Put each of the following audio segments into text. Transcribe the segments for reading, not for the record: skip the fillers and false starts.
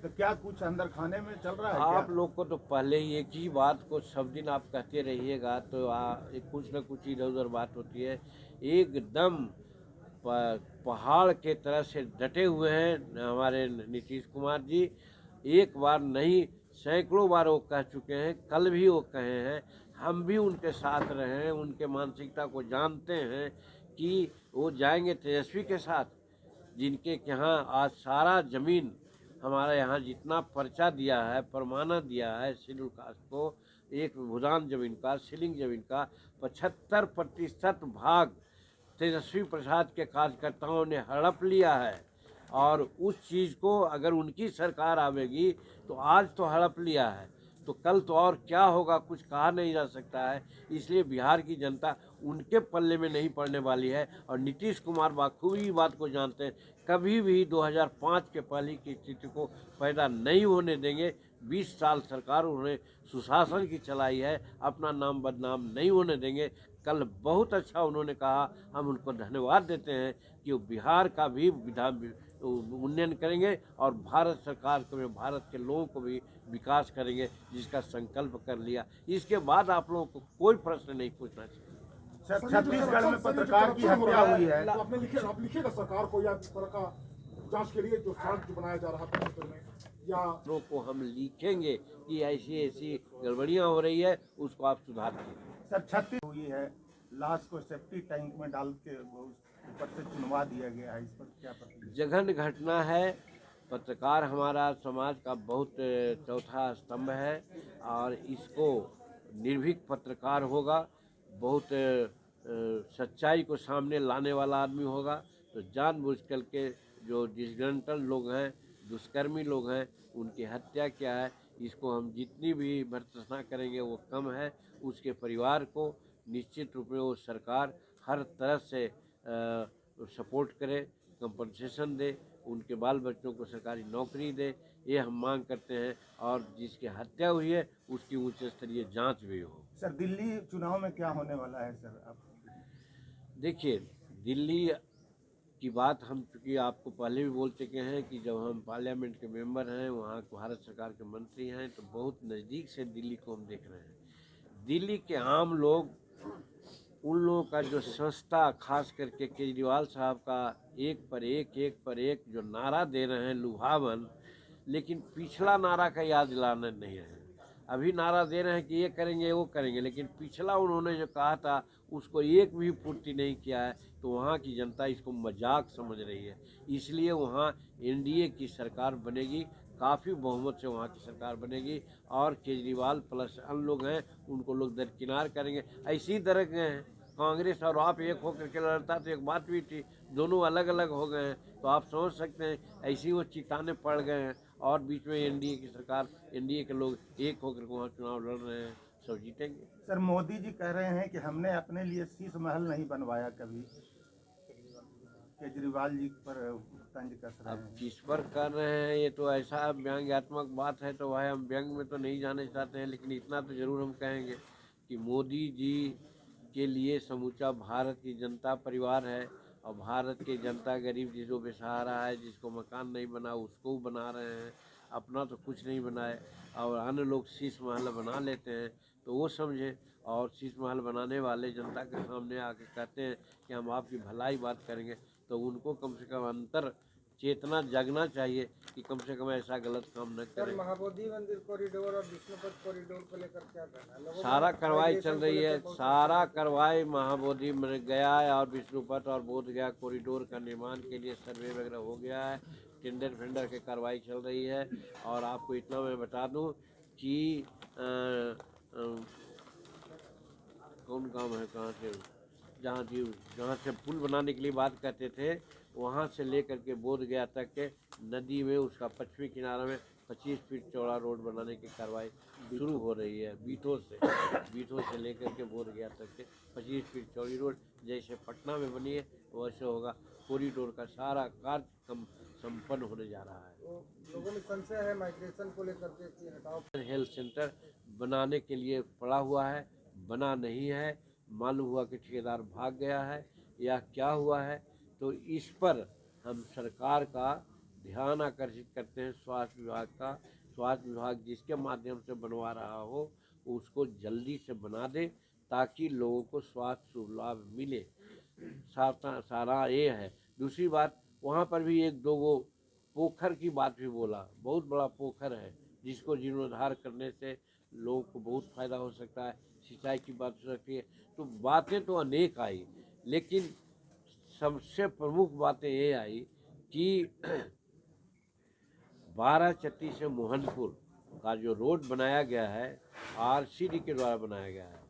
तो क्या कुछ अंदर खाने में चल रहा है आप क्या? लोग को तो पहले ही एक ही बात को सब दिन आप कहते रहिएगा तो कुछ न कुछ इधर उधर बात होती है। एकदम पहाड़ के तरह से डटे हुए हैं हमारे नीतीश कुमार जी। एक बार नहीं, सैकड़ों बार वो कह चुके हैं, कल भी वो कहे हैं। हम भी उनके साथ रहे हैं, उनके मानसिकता को जानते हैं कि वो जाएंगे तेजस्वी के साथ, जिनके यहाँ आज सारा ज़मीन हमारा यहाँ जितना पर्चा दिया है, परमाना दिया है शेड्यूल कास्ट को, एक भूदान ज़मीन का, सीलिंग ज़मीन का 75% भाग तेजस्वी प्रसाद के कार्यकर्ताओं ने हड़प लिया है। और उस चीज़ को अगर उनकी सरकार आवेगी तो आज तो हड़प लिया है तो कल तो और क्या होगा कुछ कहा नहीं जा सकता है। इसलिए बिहार की जनता उनके पल्ले में नहीं पड़ने वाली है। और नीतीश कुमार बखूबी बात को जानते हैं, कभी भी 2005 के पहले की स्थिति को पैदा नहीं होने देंगे। 20 साल सरकार उन्होंने सुशासन की चलाई है, अपना नाम बदनाम नहीं होने देंगे। कल बहुत अच्छा उन्होंने कहा, हम उनको धन्यवाद देते हैं कि वो बिहार का भी विधान उन्नयन करेंगे और भारत सरकार को, भारत के लोगों को भी विकास करेंगे, जिसका संकल्प कर लिया। इसके बाद आप लोगों को कोई प्रश्न नहीं पूछना चाहिए। सर, छत्तीसगढ़ में पत्रकार की हत्या हुई है। तो आप लिखिएगा सरकार को या इस तरह का जांच के लिए जो चार्ज बनाया जा रहा है छत्तीसगढ़ में, या लोगों को हम लिखेंगे कि ऐसी ऐसी गड़बड़ियां हो रही है, उसको आप सुधार कीजिए। सर, छत्तीस हुई है, लाश को सेफ्टी टैंक में डाल के ऊपर से चुनवा दिया गया है, इस पर क्या प्रतिक्रिया? जघन्य घटना है। पत्रकार हमारा समाज का बहुत चौथा स्तंभ है और इसको निर्भीक पत्रकार होगा, बहुत सच्चाई को सामने लाने वाला आदमी होगा। तो जानबूझ कर के जो डिसग्रंटल लोग हैं, दुष्कर्मी लोग हैं, उनकी हत्या क्या है, इसको हम जितनी भी भर्त्सना करेंगे वो कम है। उसके परिवार को निश्चित रूप में वो सरकार हर तरह से सपोर्ट करे, कंपनसेशन दे, उनके बाल बच्चों को सरकारी नौकरी दे, ये हम मांग करते हैं। और जिसकी हत्या हुई है उसकी उच्च स्तरीय जांच भी हो। सर, दिल्ली चुनाव में क्या होने वाला है सर? आप देखिए, दिल्ली की बात हम चूँकि आपको पहले भी बोल चुके हैं कि जब हम पार्लियामेंट के मेंबर हैं, वहाँ भारत सरकार के मंत्री हैं, तो बहुत नज़दीक से दिल्ली को हम देख रहे हैं। दिल्ली के आम लोग, उन लोगों का जो संस्था, खास करके केजरीवाल साहब का एक पर एक जो नारा दे रहे हैं लुभावन, लेकिन पिछला नारा का याद दिलाना नहीं है। अभी नारा दे रहे हैं कि ये करेंगे वो करेंगे, लेकिन पिछला उन्होंने जो कहा था उसको एक भी पूर्ति नहीं किया है। तो वहाँ की जनता इसको मजाक समझ रही है। इसलिए वहाँ एनडीए की सरकार बनेगी, काफ़ी बहुमत से वहाँ की सरकार बनेगी और केजरीवाल प्लस अन्य लोग हैं उनको लोग दरकिनार करेंगे। ऐसी तरह के हैं, कांग्रेस और आप एक होकर के लड़ता तो एक बात भी थी, दोनों अलग अलग हो गए हैं। तो आप समझ सकते हैं ऐसी वो चिताने पड़ गए हैं और बीच में एनडीए की सरकार, एनडीए के लोग एक होकर के वहाँ चुनाव लड़ रहे हैं, सब जीतेंगे। सर, मोदी जी कह रहे हैं कि हमने अपने लिए शीश महल नहीं बनवाया कभी, केजरीवाल जी पर तंज कस रहे अब हैं। किस पर कर रहे हैं ये तो ऐसा व्यंग्यात्मक बात है, तो वह हम व्यंग में तो नहीं जाने चाहते हैं, लेकिन इतना तो ज़रूर हम कहेंगे कि मोदी जी के लिए समूचा भारत की जनता परिवार है। और भारत की जनता गरीब जिसको बेसहारा है, जिसको मकान नहीं बना उसको बना रहे हैं, अपना तो कुछ नहीं बनाए। और अन्य लोग शीश महल बना लेते हैं तो वो समझें। और शीश महल बनाने वाले जनता के सामने आके कहते हैं कि हम आपकी भलाई बात करेंगे, तो उनको कम से कम अंतर चेतना जगना चाहिए कि कम से कम ऐसा गलत काम न सर, करें। महाबोधि मंदिर कॉरिडोर और विष्णुपद कॉरिडोर को लेकर क्या कहना है? लोगों सारा में कार्रवाई चल माइग्रेशन को रही है, लेकर बहुत सारा कार्रवाई महाबोधि में गया है और विष्णुपथ और बोध गया कॉरिडोर का निर्माण के लिए सर्वे वगैरह हो गया है, टेंडर फेंडर की कार्रवाई चल रही है। और आपको इतना मैं बता दूं कि कौन काम है, कहाँ से, जहाँ से पुल बनाने के लिए बात करते थे, वहाँ से लेकर के बोध गया तक के नदी में उसका पश्चिमी किनारा में 25 फीट चौड़ा रोड बनाने की कार्रवाई शुरू हो रही है। बीठो से लेकर के बोध गया तक के 25 फीट चौड़ी रोड जैसे पटना में बनी है वैसे होगा। कॉरिडोर का सारा कार्य संपन्न होने जा रहा है। तो लोगों में संशय है माइग्रेशन को लेकर के कि हटाओ। हेल्थ सेंटर बनाने के लिए पड़ा हुआ है, बना नहीं है, मालूम हुआ कि ठेकेदार भाग गया है या क्या हुआ है। तो इस पर हम सरकार का ध्यान आकर्षित करते हैं स्वास्थ्य विभाग का। स्वास्थ्य विभाग जिसके माध्यम से बनवा रहा हो उसको जल्दी से बना दे ताकि लोगों को स्वास्थ्य लाभ मिले। सारा ये है। दूसरी बात, वहाँ पर भी एक दो वो पोखर की बात भी बोला। बहुत बड़ा पोखर है जिसको जीर्णोद्धार करने से लोगों को बहुत फायदा हो सकता है, सिंचाई की बात हो सकती है। तो बातें तो अनेक आई, लेकिन सबसे प्रमुख बातें ये आई कि 12 चट्टी से मोहनपुर का जो रोड बनाया गया है, आरसीडी के द्वारा बनाया गया है,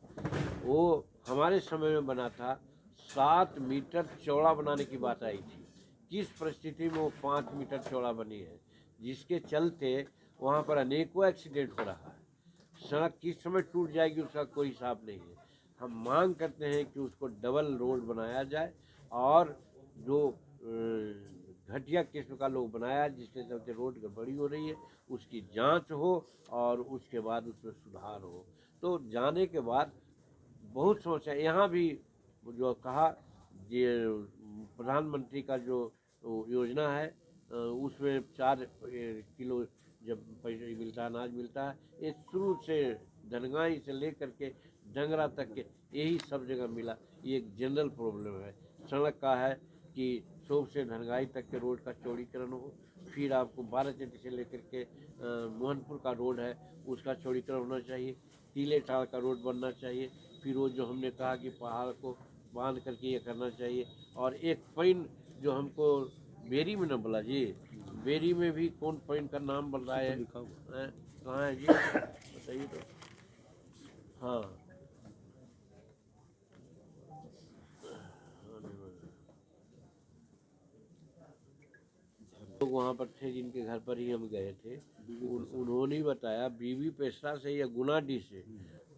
वो हमारे समय में बना था। 7 मीटर चौड़ा बनाने की बात आई थी। किस परिस्थिति में वो 5 मीटर चौड़ा बनी है, जिसके चलते वहाँ पर अनेकों एक्सीडेंट हो रहा है। सड़क किस समय टूट जाएगी उसका कोई हिसाब नहीं है। हम मांग करते हैं कि उसको डबल रोड बनाया जाए और जो घटिया किस्म का लोग बनाया जिसके चलते रोड गड़बड़ी हो रही है उसकी जांच हो और उसके बाद उसमें सुधार हो। तो जाने के बाद बहुत समस्या यहाँ भी जो कहा ये प्रधानमंत्री का जो योजना है उसमें 4 किलो जब पैसे मिलता है, अनाज मिलता है, ये शुरू से धनगाई से लेकर के डंगरा तक के यही सब जगह मिला। ये एक जनरल प्रॉब्लम है। सड़क का है कि सोप से धनगाई तक के रोड का चौड़ीकरण हो, फिर आपको 12 चट्टी से लेकर के मोहनपुर का रोड है उसका चौड़ीकरण होना चाहिए, टीले टाल का रोड बनना चाहिए, फिर वो जो हमने कहा कि पहाड़ को बांध करके ये करना चाहिए। और एक पॉइंट जो हमको बेरी में न बोला जी, बेरी में भी कौन पॉइंट का नाम बन रहा है, कहाँ है जी बताइए तो। हाँ, लोग वहाँ पर थे जिनके घर पर ही हम गए थे, उन्होंने ही बताया बीबी पेशरा से या गुनाडी से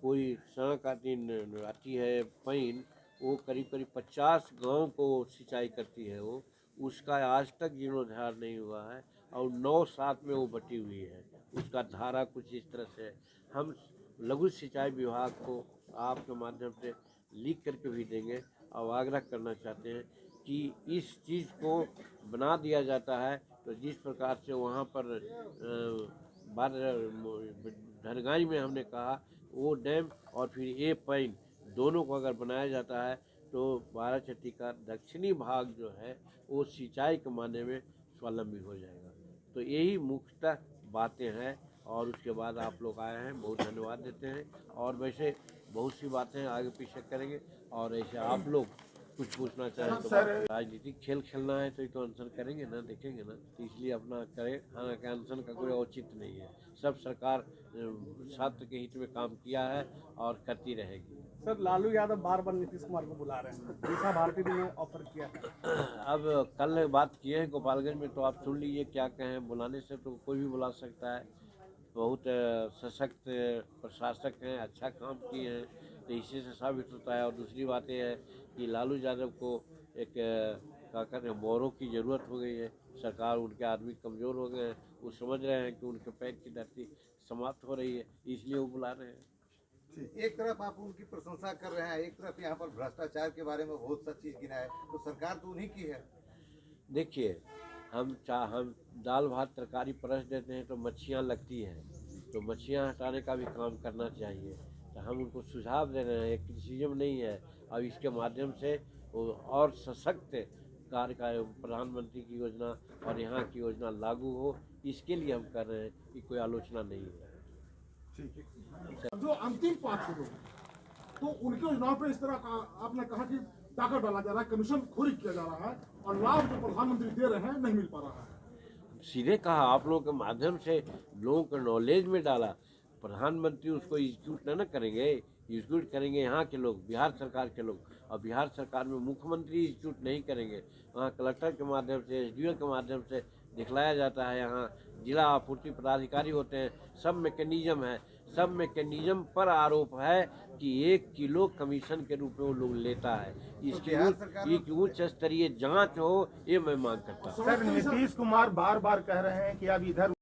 कोई सड़क आती है पैन, वो करीब करीब 50 गांव को सिंचाई करती है। वो उसका आज तक जीर्णोद्धार नहीं हुआ है और 9/7 में वो बटी हुई है। उसका धारा कुछ इस तरह से है। हम लघु सिंचाई विभाग को आपके माध्यम से लिख करके भी देंगे और आग्रह करना चाहते हैं कि इस चीज़ को बना दिया जाता है तो जिस प्रकार से वहाँ पर धनगाई में हमने कहा वो डैम और फिर ये पैन दोनों को अगर बनाया जाता है तो 12 चट्टी का दक्षिणी भाग जो है वो सिंचाई के माने में स्वावलंबी हो जाएगा। तो यही मुख्यतः बातें हैं और उसके बाद आप लोग आए हैं, बहुत धन्यवाद देते हैं। और वैसे बहुत सी बातें आगे पीछे करेंगे और ऐसे आप लोग कुछ पूछना चाहें तो राजनीतिक खेल खेलना है तो ये तो अनशन करेंगे ना, देखेंगे ना, तो इसलिए अपना करें। हालांकि अनशन का कोई औचित्य नहीं है, सब सरकार छात्र के हित में काम किया है और करती रहेगी। सर, लालू यादव बार बार नीतीश कुमार को बुला रहे हैं, दिशा भारती ने ऑफर किया है। अब कल बात किए हैं गोपालगंज में, तो आप सुन लीजिए क्या कहें। बुलाने से तो कोई भी बुला सकता है, बहुत सशक्त प्रशासक हैं, अच्छा काम किए हैं, तो इसी से साबित होता है। और दूसरी बात यह है कि लालू यादव को एक क्या कहते हैं मोरों की ज़रूरत हो गई है। सरकार, उनके आदमी कमज़ोर हो गए हैं, वो समझ रहे हैं कि उनके पैर की धरती समाप्त हो रही है, इसलिए वो बुला रहे हैं। एक तरफ आप उनकी प्रशंसा कर रहे हैं, एक तरफ यहाँ पर भ्रष्टाचार के बारे में बहुत सा चीज़ गिना है, तो सरकार तो उन्हीं की है। देखिए, हम दाल भात तरकारी परस देते हैं तो मच्छियाँ लगती हैं, तो मच्छियाँ हटाने का भी काम करना चाहिए। तो हम उनको सुझाव दे रहे हैं, एक क्रिटिसिज्म नहीं है। अब इसके माध्यम से वो और सशक्त कार्य का प्रधानमंत्री की योजना और यहाँ की योजना लागू हो, इसके लिए हम कर रहे हैं कि कोई आलोचना नहीं है। जो अंतिम 5 लोग तो उनके योजनाओं पे इस तरह का आपने कहा कि ताकत डाला जा रहा है, कमीशन खोरी किया जा रहा है और लाभ जो प्रधानमंत्री दे रहे हैं नहीं मिल पा रहा है। सीधे कहा, आप लोगों के माध्यम से लोगों को नॉलेज में डाला। प्रधानमंत्री उसको एग्जीक्यूट न करेंगे, एग्जीक्यूट करेंगे यहाँ के लोग, बिहार सरकार के लोग। और बिहार सरकार में मुख्यमंत्री एग्जीक्यूट नहीं करेंगे, वहाँ कलेक्टर के माध्यम से, एसडीओ के माध्यम से दिखलाया जाता है। यहाँ जिला आपूर्ति पदाधिकारी होते हैं, सब मैकेनिज्म है। सब मैकेनिज्म पर आरोप है कि 1 किलो कमीशन के रूप में वो लोग लेता है। इसकी उच्च स्तरीय जांच हो, ये मैं मांग करता हूँ। सर, नीतीश कुमार बार बार कह रहे हैं कि अब इधर